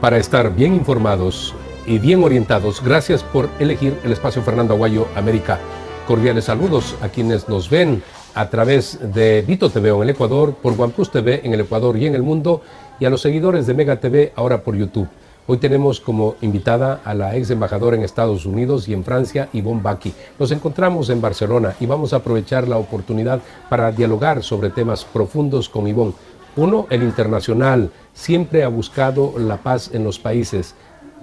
Para estar bien informados y bien orientados, gracias por elegir el espacio Fernando Aguayo América. Cordiales saludos a quienes nos ven a través de Vito TV en el Ecuador, por OnePlus TV en el Ecuador y en el mundo, y a los seguidores de Mega TV ahora por YouTube. Hoy tenemos como invitada a la ex embajadora en Estados Unidos y en Francia, Yvonne Baki. Nos encontramos en Barcelona y vamos a aprovechar la oportunidad para dialogar sobre temas profundos con Yvonne. Uno, el internacional, siempre ha buscado la paz en los países.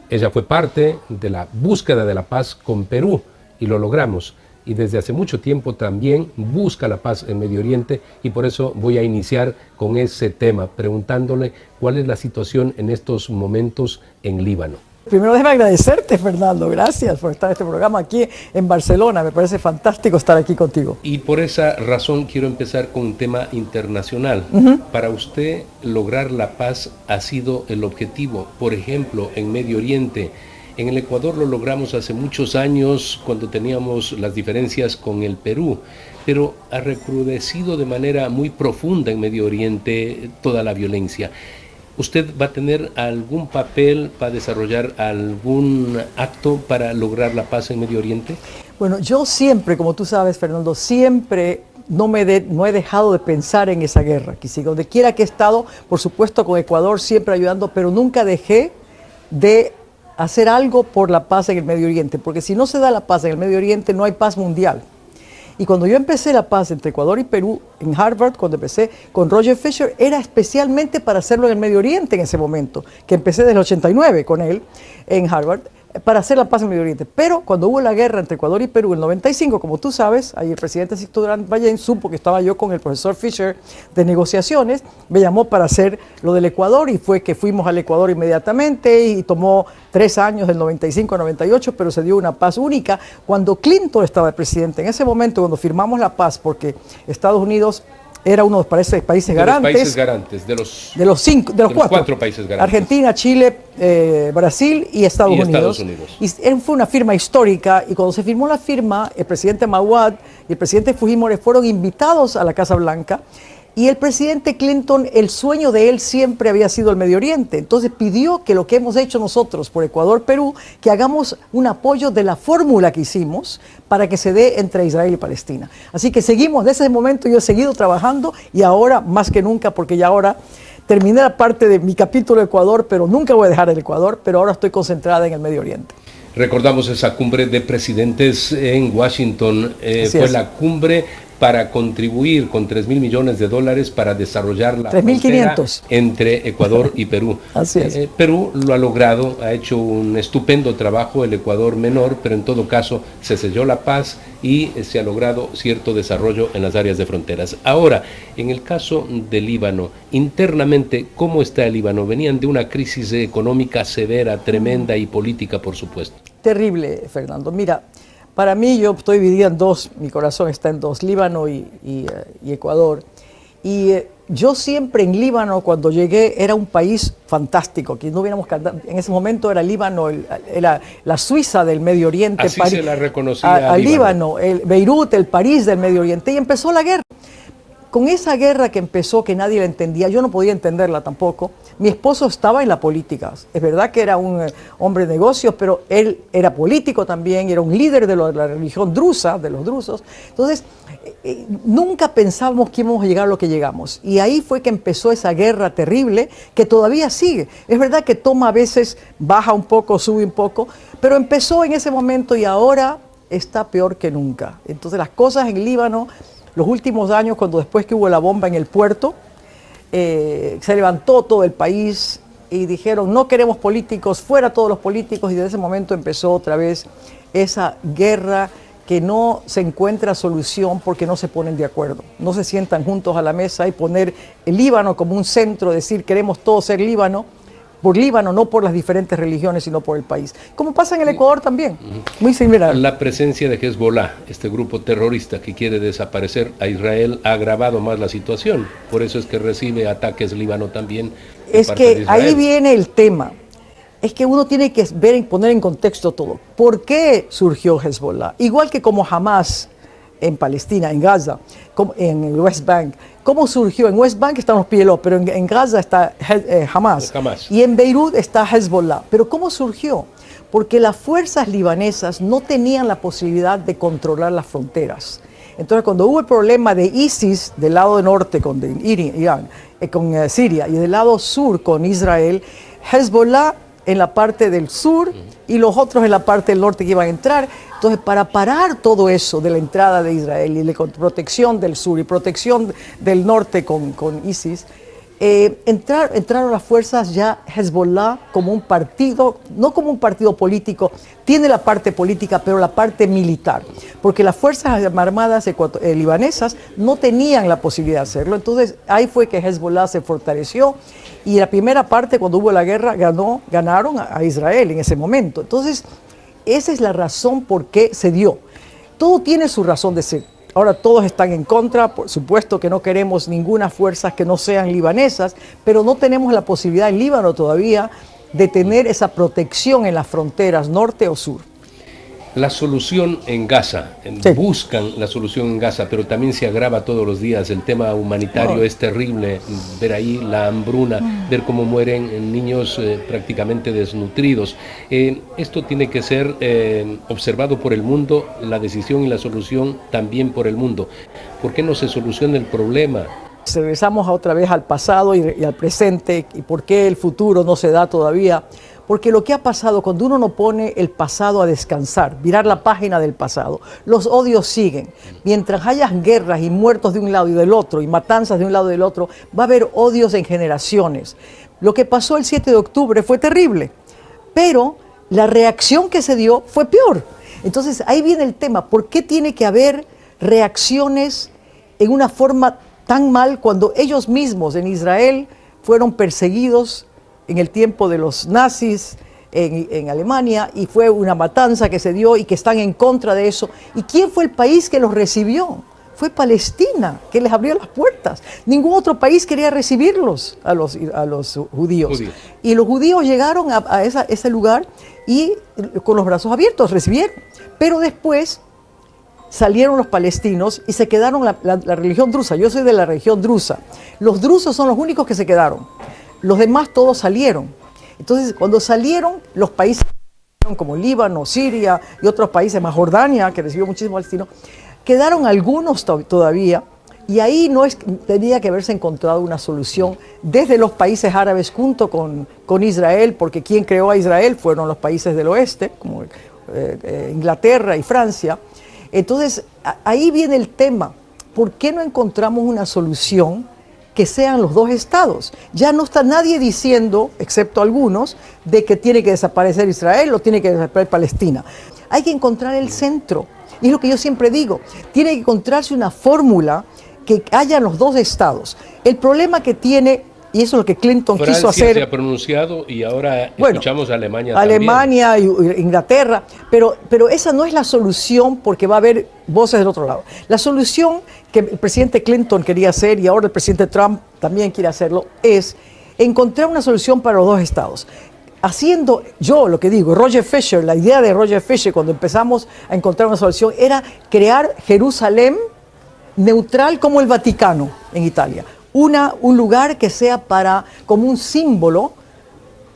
Ella fue parte de la búsqueda de la paz con Perú y lo logramos. Y desde hace mucho tiempo también busca la paz en Medio Oriente, y por eso voy a iniciar con ese tema, preguntándole cuál es la situación en estos momentos en Líbano. Primero déjame agradecerte, Fernando, gracias por estar en este programa aquí en Barcelona, me parece fantástico estar aquí contigo. Y por esa razón quiero empezar con un tema internacional. Para usted lograr la paz ha sido el objetivo, por ejemplo, en Medio Oriente. En el Ecuador lo logramos hace muchos años cuando teníamos las diferencias con el Perú, pero ha recrudecido de manera muy profunda en Medio Oriente toda la violencia. ¿Usted va a tener algún papel para desarrollar algún acto para lograr la paz en Medio Oriente? Bueno, yo siempre, como tú sabes, Fernando, siempre no he dejado de pensar en esa guerra. Donde quiera que he estado, por supuesto con Ecuador siempre ayudando, pero nunca dejé de hacer algo por la paz en el Medio Oriente, porque si no se da la paz en el Medio Oriente no hay paz mundial. Y cuando yo empecé la paz entre Ecuador y Perú en Harvard, cuando empecé con Roger Fisher, era especialmente para hacerlo en el Medio Oriente en ese momento, que empecé desde el 89 con él en Harvard, para hacer la paz en el Medio Oriente. Pero cuando hubo la guerra entre Ecuador y Perú en el 95, como tú sabes, ahí el presidente Sixto Durán Ballén supo que estaba yo con el profesor Fisher de negociaciones, me llamó para hacer lo del Ecuador y fue que fuimos al Ecuador inmediatamente y tomó 3 años, del 95 al 98, pero se dio una paz única. Cuando Clinton estaba de presidente, en ese momento cuando firmamos la paz, porque Estados Unidos era uno de los países garantes. De los 4 países garantes. Argentina, Chile, Brasil y Estados Unidos. Y fue una firma histórica, y cuando se firmó la firma, el presidente Mawad y el presidente Fujimori fueron invitados a la Casa Blanca, y el presidente Clinton, el sueño de él siempre había sido el Medio Oriente. Entonces pidió que lo que hemos hecho nosotros por Ecuador, Perú, que hagamos un apoyo de la fórmula que hicimos para que se dé entre Israel y Palestina. Así que seguimos, desde ese momento yo he seguido trabajando, y ahora más que nunca, porque ya ahora terminé la parte de mi capítulo de Ecuador, pero nunca voy a dejar el Ecuador, pero ahora estoy concentrada en el Medio Oriente. Recordamos esa cumbre de presidentes en Washington, fue la cumbre para contribuir con $3.000 millones para desarrollar la frontera entre Ecuador y Perú. Así es. Perú lo ha logrado, ha hecho un estupendo trabajo, el Ecuador menor, pero en todo caso se selló la paz y se ha logrado cierto desarrollo en las áreas de fronteras. Ahora, en el caso del Líbano, internamente, ¿cómo está el Líbano? Venían de una crisis económica severa, tremenda, y política, por supuesto. Terrible, Fernando. Mira, para mí, yo estoy dividida en dos, mi corazón está en dos, Líbano y Ecuador. Y yo siempre en Líbano, cuando llegué, era un país fantástico, que no hubiéramos cantado. En ese momento era Líbano, era la Suiza del Medio Oriente. Así se la reconocía a Líbano, Beirut, el París del Medio Oriente, y empezó la guerra. Con esa guerra que empezó, que nadie la entendía, yo no podía entenderla tampoco. Mi esposo estaba en la política. Es verdad que era un hombre de negocios, pero él era político también, era un líder de la religión drusa, de los drusos. Entonces, nunca pensábamos que íbamos a llegar a lo que llegamos. Y ahí fue que empezó esa guerra terrible, que todavía sigue. Es verdad que toma a veces, baja un poco, sube un poco, pero empezó en ese momento y ahora está peor que nunca. Entonces, las cosas en Líbano, los últimos años, cuando después que hubo la bomba en el puerto, se levantó todo el país y dijeron, no queremos políticos, fuera todos los políticos, y desde ese momento empezó otra vez esa guerra que no se encuentra solución porque no se ponen de acuerdo, no se sientan juntos a la mesa y poner el Líbano como un centro, decir queremos todos ser Líbano, por Líbano, no por las diferentes religiones, sino por el país. Como pasa en el Ecuador también, muy similar. La presencia de Hezbollah, este grupo terrorista que quiere desaparecer a Israel, ha agravado más la situación. Por eso es que recibe ataques Líbano también. Es que ahí viene el tema. Es que uno tiene que poner en contexto todo. ¿Por qué surgió Hezbollah? Igual que como Hamas en Palestina, en Gaza, en el West Bank, ¿Cómo surgió? En West Bank están los PLO, pero en Gaza está Hamas. Y en Beirut está Hezbollah. Pero ¿cómo surgió? Porque las fuerzas libanesas no tenían la posibilidad de controlar las fronteras. Entonces, cuando hubo el problema de ISIS del lado norte con Irán, con Siria, y del lado sur con Israel, Hezbollah en la parte del sur y los otros en la parte del norte que iban a entrar. Entonces, para parar todo eso de la entrada de Israel y de protección del sur y protección del norte con ISIS, entraron las fuerzas ya Hezbollah como un partido, no como un partido político, tiene la parte política, pero la parte militar, porque las fuerzas armadas libanesas no tenían la posibilidad de hacerlo. Entonces ahí fue que Hezbollah se fortaleció y la primera parte, cuando hubo la guerra, ganaron a Israel en ese momento. Entonces esa es la razón por qué se dio. Todo tiene su razón de ser. Ahora todos están en contra, por supuesto que no queremos ninguna fuerza que no sean libanesas, pero no tenemos la posibilidad en Líbano todavía de tener esa protección en las fronteras norte o sur. La solución en Gaza, Sí. buscan la solución en Gaza, pero también se agrava todos los días. El tema humanitario es terrible, ver ahí la hambruna, ver cómo mueren niños prácticamente desnutridos. Esto tiene que ser observado por el mundo, la decisión y la solución también por el mundo. ¿Por qué no se soluciona el problema? Regresamos otra vez al pasado y al presente, y por qué el futuro no se da todavía. Porque lo que ha pasado, cuando uno no pone el pasado a descansar, virar la página del pasado, los odios siguen. Mientras haya guerras y muertos de un lado y del otro, y matanzas de un lado y del otro, va a haber odios en generaciones. Lo que pasó el 7 de octubre fue terrible, pero la reacción que se dio fue peor. Entonces ahí viene el tema, ¿por qué tiene que haber reacciones en una forma tan mal cuando ellos mismos en Israel fueron perseguidos en el tiempo de los nazis en Alemania, y fue una matanza que se dio y que están en contra de eso? ¿Y quién fue el país que los recibió? Fue Palestina, que les abrió las puertas. Ningún otro país quería recibirlos a los judíos. Y los judíos llegaron a ese lugar y con los brazos abiertos recibieron. Pero después salieron los palestinos y se quedaron la religión drusa. Yo soy de la religión drusa. Los drusos son los únicos que se quedaron. Los demás todos salieron. Entonces, cuando salieron, los países como Líbano, Siria y otros países, más Jordania, que recibió muchísimos palestinos, quedaron algunos todavía, y ahí tenía que haberse encontrado una solución desde los países árabes junto con Israel, porque quien creó a Israel fueron los países del oeste, como Inglaterra y Francia. Entonces, ahí viene el tema. ¿Por qué no encontramos una solución que sean los dos estados? Ya no está nadie diciendo, excepto algunos, de que tiene que desaparecer Israel o tiene que desaparecer Palestina. Hay que encontrar el centro. Y es lo que yo siempre digo, tiene que encontrarse una fórmula que haya los dos estados. El problema que tiene, y eso es lo que Clinton quiso hacer. Francia se ha pronunciado y ahora escuchamos a Alemania también. Alemania y Inglaterra, pero esa no es la solución, porque va a haber voces del otro lado. La solución que el presidente Clinton quería hacer, y ahora el presidente Trump también quiere hacerlo, es encontrar una solución para los dos estados. Haciendo, yo lo que digo, Roger Fisher, la idea de Roger Fisher cuando empezamos a encontrar una solución era crear Jerusalén neutral como el Vaticano en Italia. Un lugar que sea como un símbolo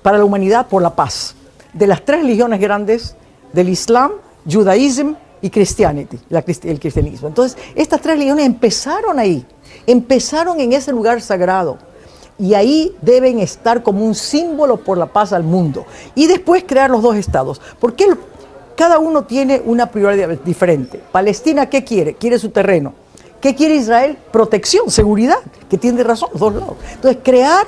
para la humanidad por la paz. De las tres religiones grandes, del Islam, judaísmo y el cristianismo. Entonces, estas tres religiones empezaron ahí, empezaron en ese lugar sagrado. Y ahí deben estar como un símbolo por la paz al mundo. Y después crear los dos estados. Porque cada uno tiene una prioridad diferente. Palestina, ¿qué quiere? Quiere su terreno. ¿Qué quiere Israel? Protección, seguridad, que tiene razón los dos lados. Entonces, crear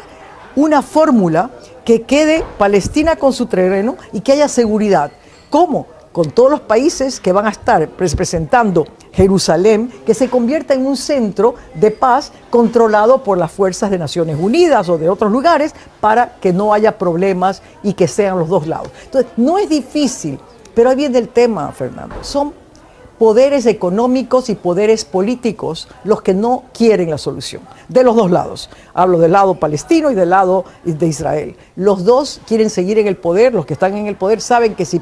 una fórmula que quede Palestina con su terreno y que haya seguridad. ¿Cómo? Con todos los países que van a estar representando Jerusalén, que se convierta en un centro de paz controlado por las fuerzas de Naciones Unidas o de otros lugares, para que no haya problemas y que sean los dos lados. Entonces, no es difícil, pero ahí viene el tema, Fernando. Son poderes económicos y poderes políticos los que no quieren la solución, de los dos lados. Hablo del lado palestino y del lado de Israel. Los dos quieren seguir en el poder. Los que están en el poder saben que si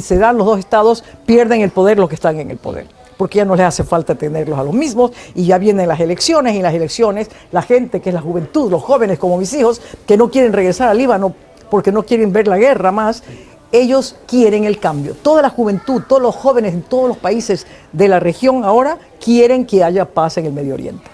se dan los dos estados, pierden el poder los que están en el poder, porque ya no les hace falta tenerlos a los mismos, y ya vienen las elecciones, y en las elecciones la gente que es la juventud, los jóvenes como mis hijos, que no quieren regresar al Líbano porque no quieren ver la guerra más, ellos quieren el cambio. Toda la juventud, todos los jóvenes en todos los países de la región ahora quieren que haya paz en el Medio Oriente.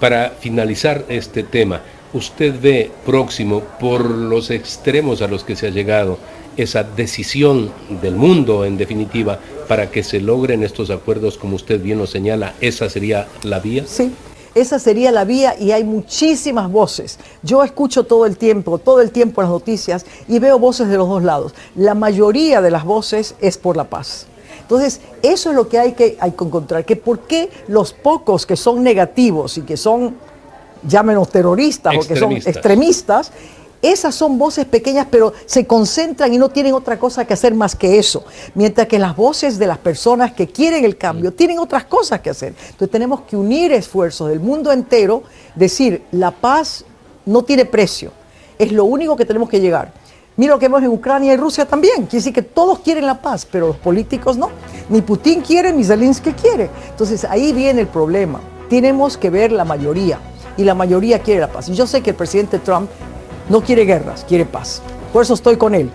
Para finalizar este tema, ¿usted ve próximo, por los extremos a los que se ha llegado, esa decisión del mundo, en definitiva, para que se logren estos acuerdos, como usted bien lo señala? ¿Esa sería la vía? Sí, esa sería la vía, y hay muchísimas voces. Yo escucho todo el tiempo las noticias, y veo voces de los dos lados. La mayoría de las voces es por la paz. Entonces, eso es lo que hay que encontrar, que por qué los pocos que son negativos y que son, llámenos terroristas o que son extremistas, esas son voces pequeñas, pero se concentran y no tienen otra cosa que hacer más que eso. Mientras que las voces de las personas que quieren el cambio tienen otras cosas que hacer. Entonces tenemos que unir esfuerzos del mundo entero, decir, la paz no tiene precio, es lo único que tenemos que llegar. Mira lo que vemos en Ucrania y Rusia también. Quiere decir que todos quieren la paz, pero los políticos no. Ni Putin quiere, ni Zelensky quiere. Entonces ahí viene el problema. Tenemos que ver la mayoría, y la mayoría quiere la paz. Y yo sé que el presidente Trump no quiere guerras, quiere paz. Por eso estoy con él.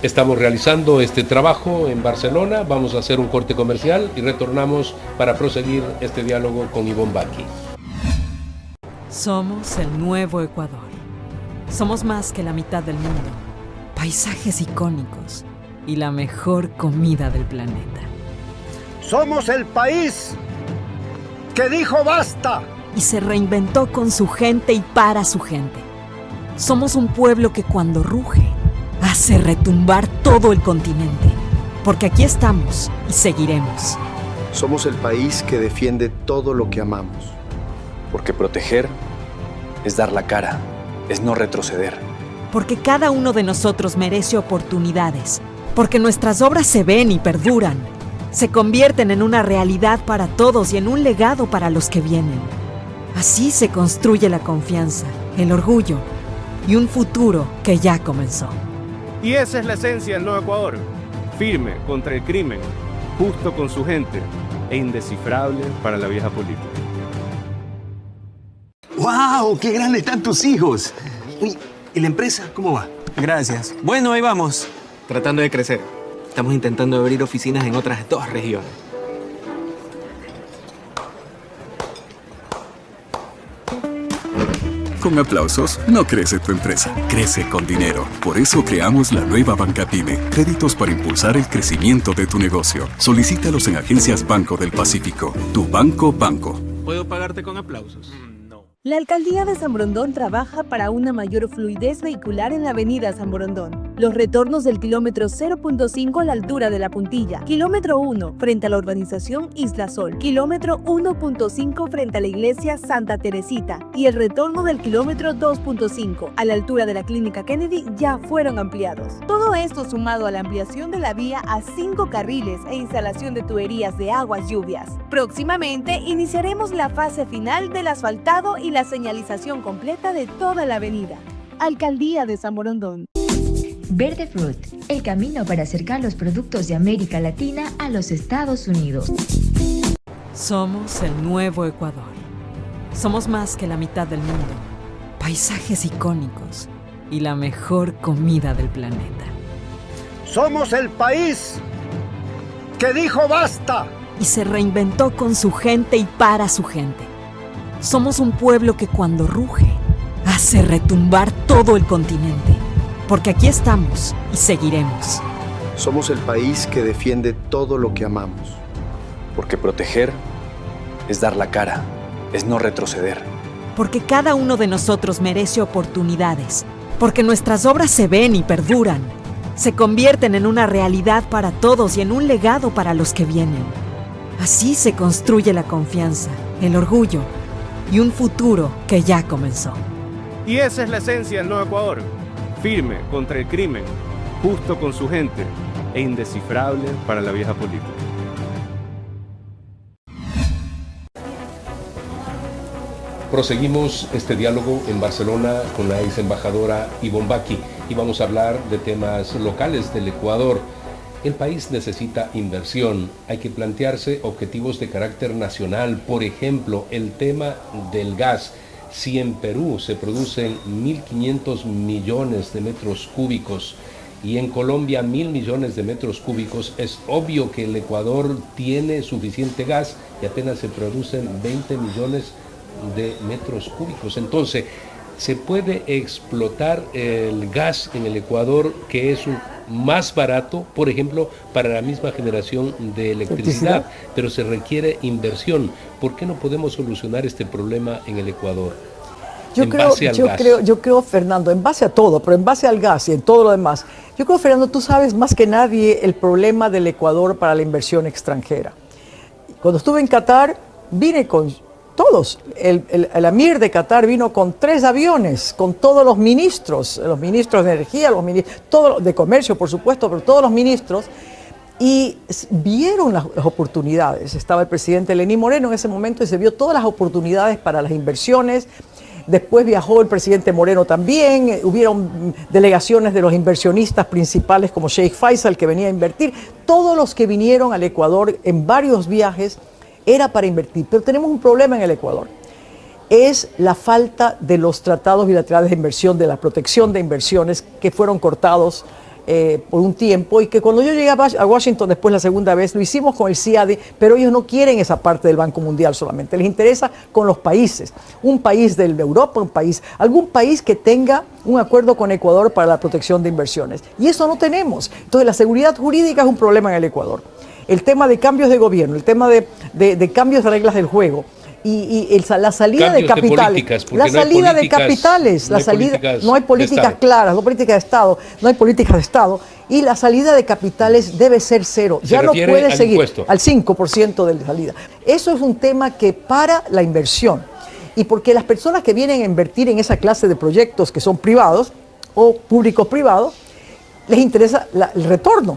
Estamos realizando este trabajo en Barcelona. Vamos a hacer un corte comercial y retornamos para proseguir este diálogo con Ivonne Bacchi. Somos el nuevo Ecuador. Somos más que la mitad del mundo. Paisajes icónicos y la mejor comida del planeta. Somos el país que dijo basta. Y se reinventó con su gente y para su gente. Somos un pueblo que cuando ruge, hace retumbar todo el continente. Porque aquí estamos y seguiremos. Somos el país que defiende todo lo que amamos. Porque proteger es dar la cara, es no retroceder. Porque cada uno de nosotros merece oportunidades. Porque nuestras obras se ven y perduran. Se convierten en una realidad para todos y en un legado para los que vienen. Así se construye la confianza, el orgullo y un futuro que ya comenzó. Y esa es la esencia del Nuevo Ecuador. Firme contra el crimen, justo con su gente e indescifrable para la vieja política. ¡Wow! ¡Qué grandes están tus hijos! Uy, ¿y la empresa cómo va? Gracias. Bueno, ahí vamos. Tratando de crecer. Estamos intentando abrir oficinas en otras 2 regiones. Con aplausos no crece tu empresa, crece con dinero. Por eso creamos la nueva Banca Pyme. Créditos para impulsar el crecimiento de tu negocio. Solicítalos en Agencias Banco del Pacífico. Tu banco. ¿Puedo pagarte con aplausos? La Alcaldía de San Borondón trabaja para una mayor fluidez vehicular en la avenida San Borondón. Los retornos del kilómetro 0.5 a la altura de La Puntilla, kilómetro 1 frente a la urbanización Isla Sol, kilómetro 1.5 frente a la iglesia Santa Teresita y el retorno del kilómetro 2.5 a la altura de la Clínica Kennedy ya fueron ampliados. Todo esto sumado a la ampliación de la vía a 5 carriles e instalación de tuberías de aguas lluvias. Próximamente iniciaremos la fase final del asfaltado y la señalización completa de toda la avenida. Alcaldía de San Borondón. Verde Fruit, el camino para acercar los productos de América Latina a los Estados Unidos. Somos el nuevo Ecuador. Somos más que la mitad del mundo. Paisajes icónicos y la mejor comida del planeta. Somos el país que dijo basta. Y se reinventó con su gente y para su gente. Somos un pueblo que cuando ruge, hace retumbar todo el continente. Porque aquí estamos y seguiremos. Somos el país que defiende todo lo que amamos. Porque proteger es dar la cara, es no retroceder. Porque cada uno de nosotros merece oportunidades. Porque nuestras obras se ven y perduran. Se convierten en una realidad para todos y en un legado para los que vienen. Así se construye la confianza, el orgullo y un futuro que ya comenzó. Y esa es la esencia del Nuevo Ecuador. Firme contra el crimen, justo con su gente e indescifrable para la vieja política. Proseguimos este diálogo en Barcelona con la ex embajadora Ivonne Bacchi y vamos a hablar de temas locales del Ecuador. El país necesita inversión, hay que plantearse objetivos de carácter nacional, por ejemplo, el tema del gas. Si en Perú se producen 1.500 millones de metros cúbicos y en Colombia 1.000 millones de metros cúbicos, es obvio que el Ecuador tiene suficiente gas y apenas se producen 20 millones de metros cúbicos. Entonces, se puede explotar el gas en el Ecuador, que es más barato, por ejemplo, para la misma generación de electricidad, pero se requiere inversión. ¿Por qué no podemos solucionar este problema en el Ecuador? Yo creo, Fernando, en base a todo, pero en base al gas y en todo lo demás, yo creo, Fernando, tú sabes más que nadie el problema del Ecuador para la inversión extranjera. Cuando estuve en Qatar, vine con todos. El Amir de Qatar vino con 3 aviones, con todos los ministros de energía, todos de comercio, por supuesto, pero todos los ministros, y vieron las oportunidades. Estaba el presidente Lenín Moreno en ese momento y se vio todas las oportunidades para las inversiones. Después viajó el presidente Moreno también, hubieron delegaciones de los inversionistas principales como Sheikh Faisal, que venía a invertir. Todos los que vinieron al Ecuador en varios viajes era para invertir. Pero tenemos un problema en el Ecuador. Es la falta de los tratados bilaterales de inversión, de la protección de inversiones que fueron cortados por un tiempo, y que cuando yo llegué a Washington después la segunda vez, lo hicimos con el CIADI, pero ellos no quieren esa parte del Banco Mundial solamente, les interesa con los países, un país de Europa, algún país que tenga un acuerdo con Ecuador para la protección de inversiones, y eso no tenemos. Entonces la seguridad jurídica es un problema en el Ecuador, el tema de cambios de gobierno, el tema de cambios de reglas del juego, y la salida de capitales, no hay políticas claras, no políticas de Estado, no hay políticas de Estado, y la salida de capitales debe ser cero, ya no puede seguir al 5% de salida. Eso es un tema que para la inversión, y porque las personas que vienen a invertir en esa clase de proyectos que son privados o públicos privados, les interesa el retorno.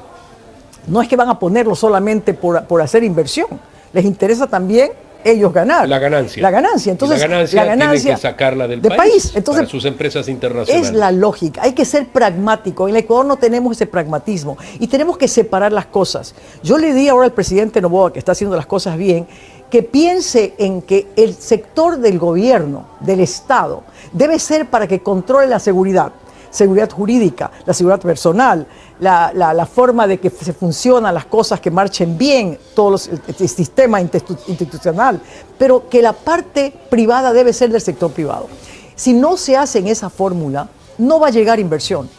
No es que van a ponerlo solamente por hacer inversión, les interesa también ellos ganar. La ganancia. Entonces, la ganancia tienen que sacarla del país. Entonces, para sus empresas internacionales. Es la lógica. Hay que ser pragmático. En el Ecuador no tenemos ese pragmatismo y tenemos que separar las cosas. Yo le di ahora al presidente Noboa, que está haciendo las cosas bien, que piense en que el sector del gobierno, del Estado, debe ser para que controle la seguridad jurídica, la seguridad personal, la forma de que se funcionan las cosas, que marchen bien, el sistema institucional, pero que la parte privada debe ser del sector privado. Si no se hace en esa fórmula, no va a llegar inversión,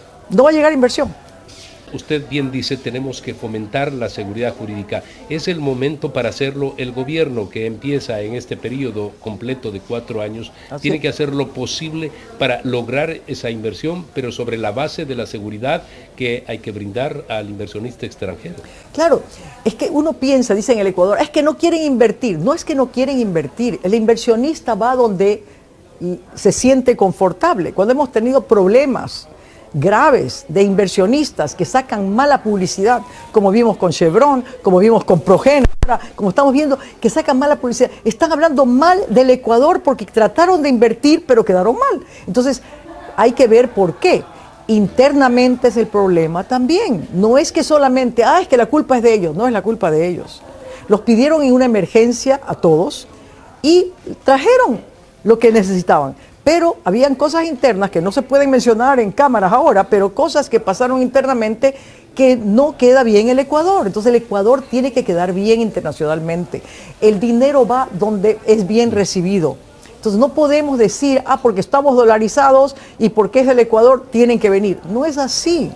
Usted bien dice, tenemos que fomentar la seguridad jurídica. Es el momento para hacerlo. El gobierno que empieza en este periodo completo de 4 años tiene que hacer lo posible para lograr esa inversión, pero sobre la base de la seguridad que hay que brindar al inversionista extranjero. Claro, es que uno piensa, dice en el Ecuador, es que no quieren invertir. No es que no quieren invertir, el inversionista va donde se siente confortable. Cuando hemos tenido problemas graves de inversionistas que sacan mala publicidad, como vimos con Chevron, como vimos con Progen, como estamos viendo que sacan mala publicidad, están hablando mal del Ecuador porque trataron de invertir pero quedaron mal. Entonces hay que ver por qué. Internamente es el problema también. No es que solamente, es que la culpa es de ellos, no es la culpa de ellos. Los pidieron en una emergencia a todos y trajeron lo que necesitaban. Pero habían cosas internas que no se pueden mencionar en cámaras ahora, pero cosas que pasaron internamente que no queda bien el Ecuador. Entonces el Ecuador tiene que quedar bien internacionalmente. El dinero va donde es bien recibido. Entonces no podemos decir, porque estamos dolarizados y porque es el Ecuador, tienen que venir. No es así,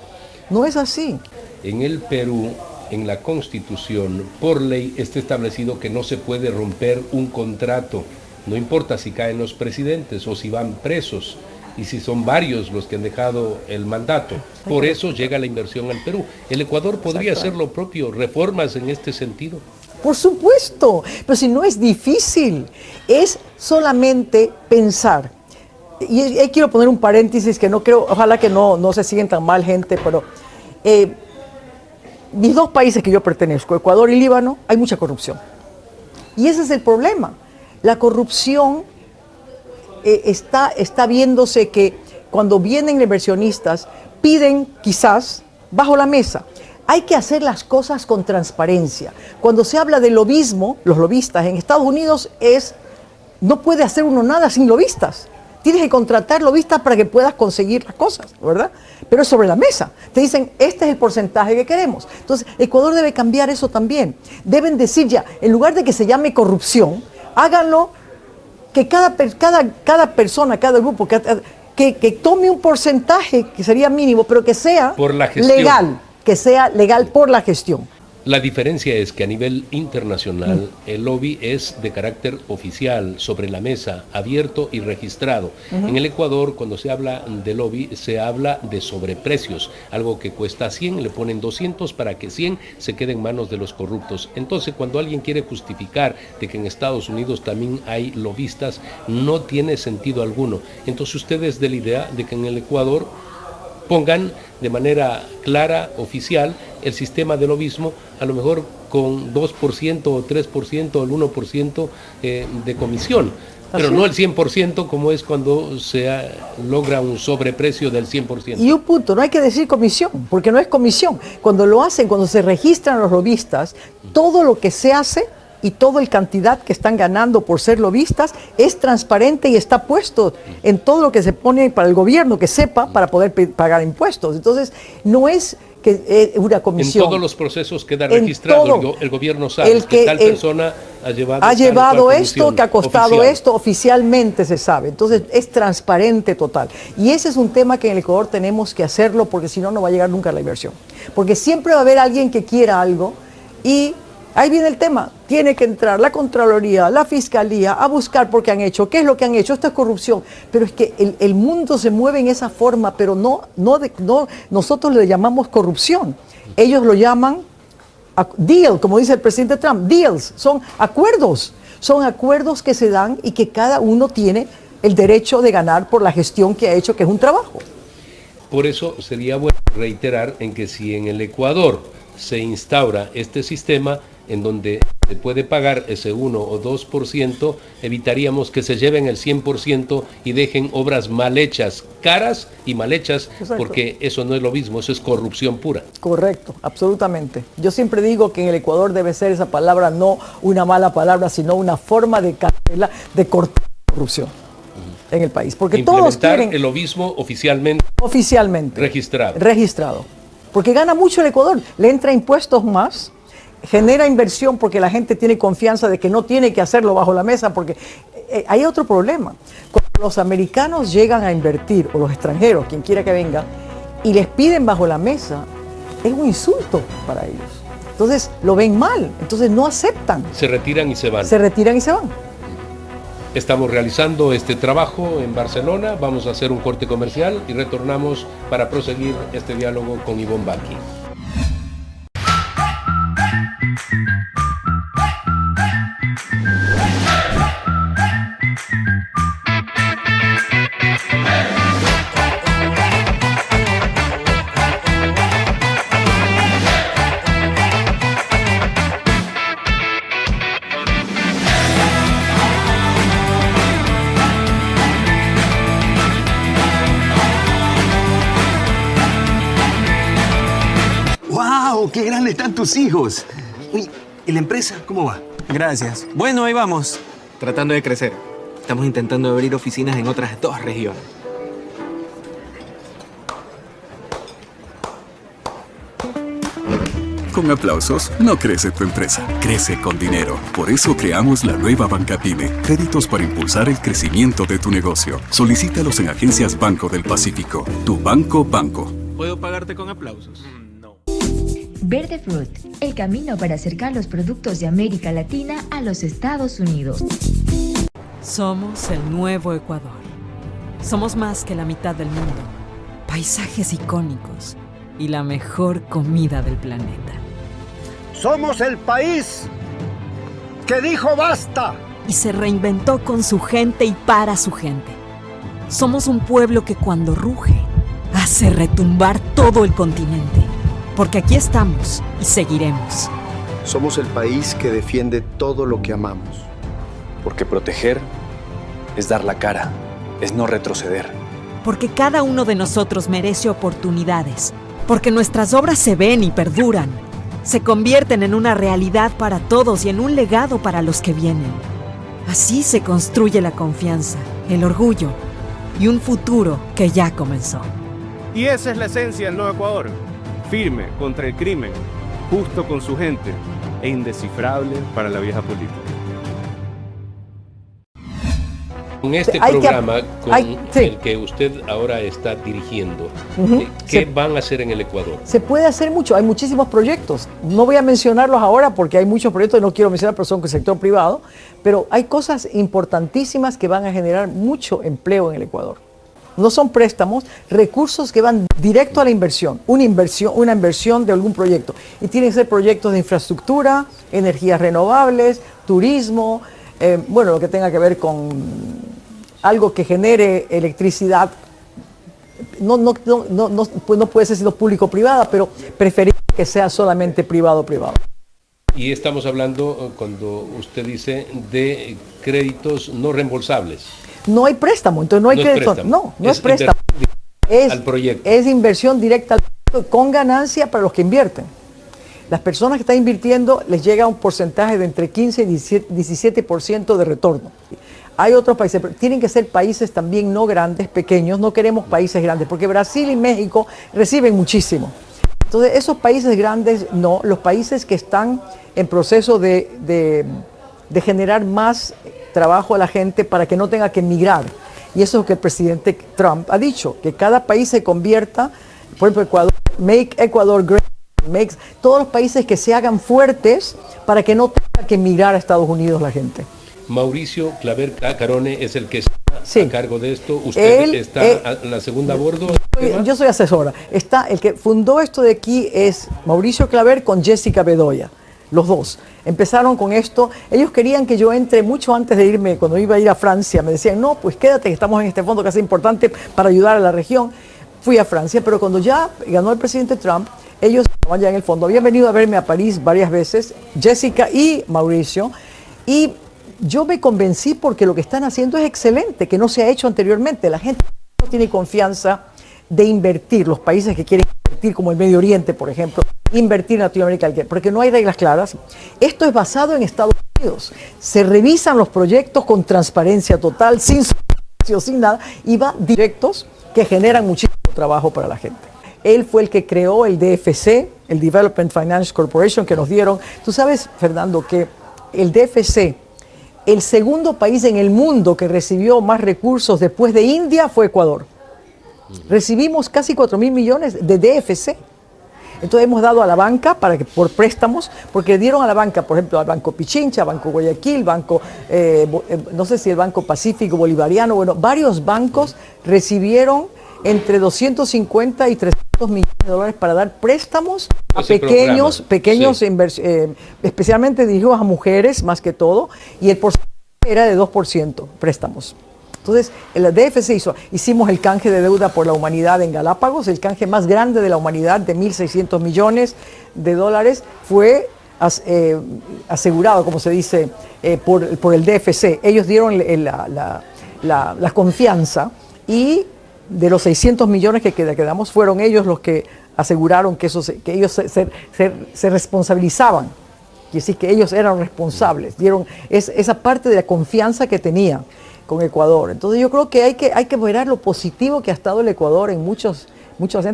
no es así. En el Perú, en la Constitución, por ley está establecido que no se puede romper un contrato. No importa si caen los presidentes o si van presos y si son varios los que han dejado el mandato. Por eso llega la inversión al Perú. ¿El Ecuador podría hacer lo propio, reformas en este sentido? Por supuesto, pero si no es difícil, es solamente pensar. Y quiero poner un paréntesis que no creo, ojalá que no se sientan mal gente, pero mis 2 países que yo pertenezco, Ecuador y Líbano, hay mucha corrupción. Y ese es el problema. La corrupción está viéndose que cuando vienen inversionistas piden quizás bajo la mesa. Hay que hacer las cosas con transparencia. Cuando se habla de lobismo, los lobistas en Estados Unidos no puede hacer uno nada sin lobistas. Tienes que contratar lobistas para que puedas conseguir las cosas, ¿verdad? Pero es sobre la mesa. Te dicen, este es el porcentaje que queremos. Entonces, Ecuador debe cambiar eso también. Deben decir ya, en lugar de que se llame corrupción, háganlo que cada persona, cada grupo, que tome un porcentaje que sería mínimo, pero que sea legal, que sea legal por la gestión. La diferencia es que a nivel internacional el lobby es de carácter oficial, sobre la mesa, abierto y registrado. En el Ecuador, cuando se habla de lobby, se habla de sobreprecios. Algo que cuesta 100, le ponen 200 para que 100 se quede en manos de los corruptos. Entonces, cuando alguien quiere justificar de que en Estados Unidos también hay lobistas, no tiene sentido alguno. Entonces, ustedes de la idea de que en el Ecuador pongan de manera clara, oficial, el sistema de lobismo, a lo mejor con 2% o 3% o el 1% de comisión, pero no el 100% como es cuando se logra un sobreprecio del 100%. Y un punto, no hay que decir comisión, porque no es comisión. Cuando lo hacen, cuando se registran los lobistas, todo lo que se hace y toda la cantidad que están ganando por ser lobistas es transparente y está puesto en todo lo que se pone para el gobierno, que sepa, para poder pagar impuestos. Entonces, no es que una comisión. En todos los procesos queda registrado, el gobierno sabe que tal persona ha llevado esto, que ha costado esto, oficialmente se sabe. Entonces, es transparente total. Y ese es un tema que en el Ecuador tenemos que hacerlo, porque si no, no va a llegar nunca la inversión. Porque siempre va a haber alguien que quiera algo y ahí viene el tema, tiene que entrar la Contraloría, la Fiscalía a buscar por qué han hecho, qué es lo que han hecho, esto es corrupción. Pero es que el mundo se mueve en esa forma, pero no nosotros le llamamos corrupción. Ellos lo llaman deal, como dice el presidente Trump, deals, son acuerdos que se dan y que cada uno tiene el derecho de ganar por la gestión que ha hecho, que es un trabajo. Por eso sería bueno reiterar en que si en el Ecuador se instaura este sistema en donde se puede pagar ese 1 o 2%, evitaríamos que se lleven el 100% y dejen obras mal hechas, caras y mal hechas. Exacto. Porque eso no es lo mismo, eso es corrupción pura. Correcto, absolutamente. Yo siempre digo que en el Ecuador debe ser esa palabra no una mala palabra, sino una forma de cortar la corrupción en el país. Porque todos quieren el lobismo oficialmente registrado. Porque gana mucho el Ecuador, le entra impuestos más, genera inversión porque la gente tiene confianza de que no tiene que hacerlo bajo la mesa, porque hay otro problema. Cuando los americanos llegan a invertir, o los extranjeros, quien quiera que venga, y les piden bajo la mesa, es un insulto para ellos. Entonces lo ven mal, entonces no aceptan. Se retiran y se van. Estamos realizando este trabajo en Barcelona, vamos a hacer un corte comercial y retornamos para proseguir este diálogo con Ivonne Bacchi. ¡Qué grandes están tus hijos! Uy, ¿y la empresa cómo va? Gracias. Bueno, ahí vamos. Tratando de crecer. Estamos intentando abrir oficinas en otras 2 regiones. Con aplausos no crece tu empresa, crece con dinero. Por eso creamos la nueva Banca Pyme, créditos para impulsar el crecimiento de tu negocio. Solicítalos en agencias Banco del Pacífico. Tu banco. ¿Puedo pagarte con aplausos? Verde Fruit, el camino para acercar los productos de América Latina a los Estados Unidos. Somos el nuevo Ecuador. Somos más que la mitad del mundo. Paisajes icónicos y la mejor comida del planeta. Somos el país que dijo basta. Y se reinventó con su gente y para su gente. Somos un pueblo que cuando ruge, hace retumbar todo el continente. Porque aquí estamos y seguiremos. Somos el país que defiende todo lo que amamos. Porque proteger es dar la cara, es no retroceder. Porque cada uno de nosotros merece oportunidades, Porque nuestras obras se ven y perduran. Se convierten en una realidad para todos y en un legado para los que vienen. Así se construye la confianza, el orgullo y un futuro que ya comenzó. Y esa es la esencia del nuevo Ecuador. Firme contra el crimen, justo con su gente e indescifrable para la vieja política. Con este programa, el que usted ahora está dirigiendo, ¿qué van a hacer en el Ecuador? Se puede hacer mucho, hay muchísimos proyectos. No voy a mencionarlos ahora porque hay muchos proyectos que no quiero mencionar, pero son del sector privado. Pero hay cosas importantísimas que van a generar mucho empleo en el Ecuador. No son préstamos, recursos que van directo a la inversión, una inversión de algún proyecto. Y tienen que ser proyectos de infraestructura, energías renovables, turismo, lo que tenga que ver con algo que genere electricidad. No puede ser sido público-privada, pero preferir que sea solamente privado-privado. Y estamos hablando, cuando usted dice, de créditos no reembolsables. No hay préstamo, entonces no hay crédito. No es préstamo. Al proyecto. Es inversión directa al proyecto con ganancia para los que invierten. Las personas que están invirtiendo les llega un porcentaje de entre 15 y 17% de retorno. Hay otros países, pero tienen que ser países también no grandes, pequeños. No queremos países grandes, porque Brasil y México reciben muchísimo. Entonces, esos países grandes no, los países que están en proceso de generar más trabajo a la gente para que no tenga que emigrar. Y eso es lo que el presidente Trump ha dicho, que cada país se convierta, por ejemplo, Ecuador, make Ecuador great, todos los países que se hagan fuertes para que no tenga que emigrar a Estados Unidos la gente. Mauricio Claver Carone es el que está a cargo de esto. ¿Usted está en la segunda a bordo? Yo soy asesora. El que fundó esto de aquí es Mauricio Claver con Jessica Bedoya. Los dos empezaron con esto. Ellos querían que yo entre mucho antes de irme, cuando iba a ir a Francia. Me decían, no, pues quédate, que estamos en este fondo que es importante para ayudar a la región. Fui a Francia, pero cuando ya ganó el presidente Trump, ellos estaban ya en el fondo. Habían venido a verme a París varias veces, Jessica y Mauricio, y yo me convencí porque lo que están haciendo es excelente, que no se ha hecho anteriormente. La gente no tiene confianza de invertir, los países que quieren invertir, como el Medio Oriente, por ejemplo, invertir en Latinoamérica, porque no hay reglas claras. Esto es basado en Estados Unidos. Se revisan los proyectos con transparencia total, sin nada, y va directos que generan muchísimo trabajo para la gente. Él fue el que creó el DFC, el Development Finance Corporation, que nos dieron. Tú sabes, Fernando, que el DFC, el segundo país en el mundo que recibió más recursos después de India fue Ecuador. Recibimos casi 4.000 millones de DFC. Entonces hemos dado a la banca por préstamos, porque dieron a la banca, por ejemplo, al Banco Pichincha, Banco Guayaquil, no sé si el Banco Pacífico Bolivariano, varios bancos recibieron entre 250 y 300 millones de dólares para dar préstamos a pequeños, especialmente dirigidos a mujeres más que todo, y el porcentaje era de 2% préstamos. Entonces, el DFC hicimos el canje de deuda por la humanidad en Galápagos, el canje más grande de la humanidad de 1.600 millones de dólares fue asegurado, como se dice, por el DFC. Ellos dieron la confianza, y de los 600 millones que quedamos, fueron ellos los que aseguraron que ellos se responsabilizaban. Quiere decir que ellos eran responsables, dieron esa parte de la confianza que tenían con Ecuador. Entonces yo creo que hay que mirar lo positivo que ha estado el Ecuador en muchos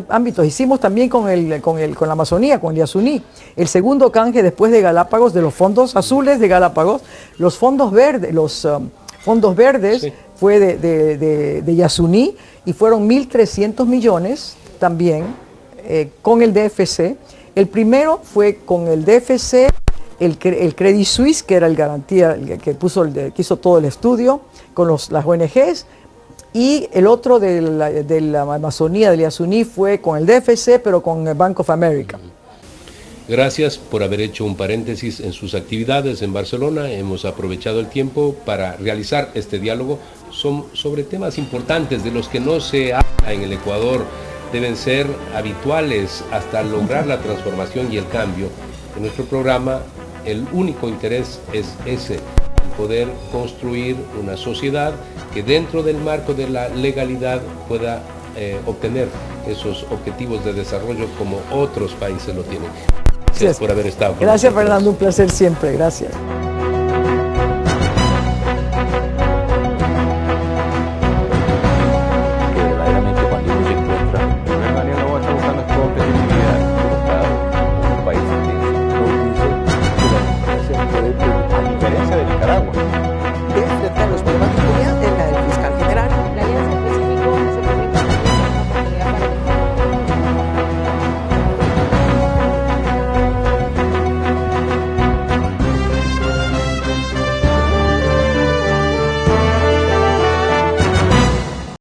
ámbitos. Hicimos también con la Amazonía, con el Yasuní, el segundo canje después de Galápagos, de los fondos azules de Galápagos, los fondos verdes, sí. Fue de Yasuní, y fueron 1.300 millones también con el DFC. El primero fue con el DFC, el Credit Suisse, que era el garantía, el que hizo todo el estudio con las ONGs, y el otro de la Amazonía, del Yasuní, fue con el DFC, pero con el Bank of America. Gracias por haber hecho un paréntesis en sus actividades en Barcelona. Hemos aprovechado el tiempo para realizar este diálogo sobre temas importantes de los que no se habla en el Ecuador. Deben ser habituales hasta lograr la transformación y el cambio. En nuestro programa, el único interés es ese, poder construir una sociedad que dentro del marco de la legalidad pueda obtener esos objetivos de desarrollo como otros países lo tienen. Gracias por haber estado con Gracias, nosotros. Fernando, un placer siempre. Gracias.